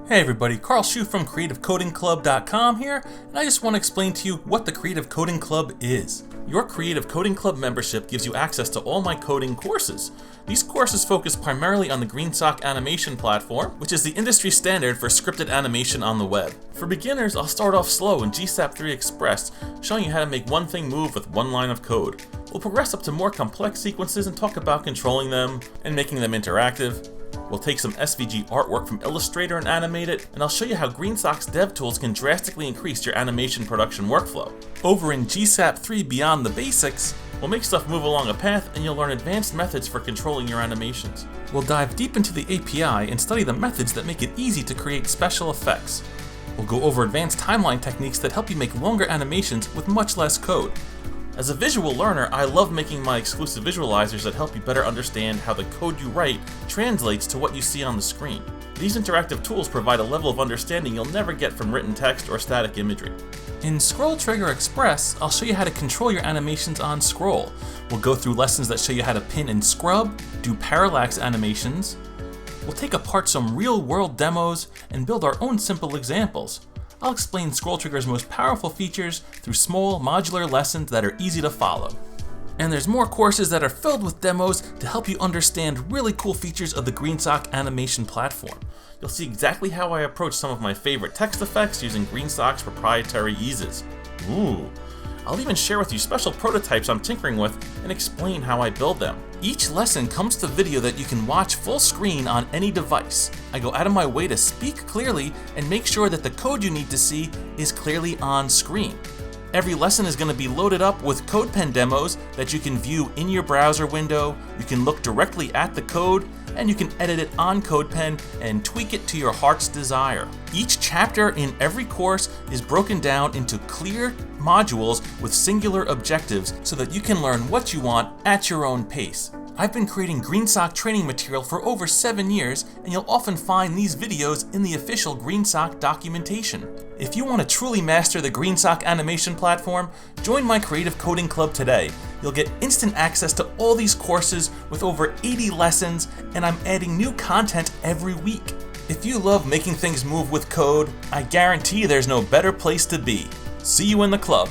Hey everybody, Carl Shu from CreativeCodingClub.com here, and I just want to explain to you what the Creative Coding Club is. Your Creative Coding Club membership gives you access to all my coding courses. These courses focus primarily on the GreenSock Animation platform, which is the industry standard for scripted animation on the web. For beginners, I'll start off slow in GSAP 3 Express, showing you how to make one thing move with one line of code. We'll progress up to more complex sequences and talk about controlling them and making them interactive. We'll take some SVG artwork from Illustrator and animate it, and I'll show you how GreenSock's dev tools can drastically increase your animation production workflow. Over in GSAP 3 Beyond the Basics, we'll make stuff move along a path and you'll learn advanced methods for controlling your animations. We'll dive deep into the API and study the methods that make it easy to create special effects. We'll go over advanced timeline techniques that help you make longer animations with much less code. As a visual learner, I love making my exclusive visualizers that help you better understand how the code you write translates to what you see on the screen. These interactive tools provide a level of understanding you'll never get from written text or static imagery. In Scroll Trigger Express, I'll show you how to control your animations on scroll. We'll go through lessons that show you how to pin and scrub, do parallax animations. We'll take apart some real-world demos and build our own simple examples. I'll explain Scroll Trigger's most powerful features through small, modular lessons that are easy to follow. And there's more courses that are filled with demos to help you understand really cool features of the GreenSock Animation platform. You'll see exactly how I approach some of my favorite text effects using GreenSock's proprietary eases. Ooh! I'll even share with you special prototypes I'm tinkering with and explain how I build them. Each lesson comes with a video that you can watch full screen on any device. I go out of my way to speak clearly and make sure that the code you need to see is clearly on screen. Every lesson is going to be loaded up with CodePen demos that you can view in your browser window, you can look directly at the code, and you can edit it on CodePen and tweak it to your heart's desire. Each chapter in every course is broken down into clear modules with singular objectives so that you can learn what you want at your own pace. I've been creating GreenSock training material for over 7 years, and you'll often find these videos in the official GreenSock documentation. If you want to truly master the GreenSock animation platform, join my Creative Coding Club today. You'll get instant access to all these courses with over 80 lessons, and I'm adding new content every week. If you love making things move with code, I guarantee there's no better place to be. See you in the club.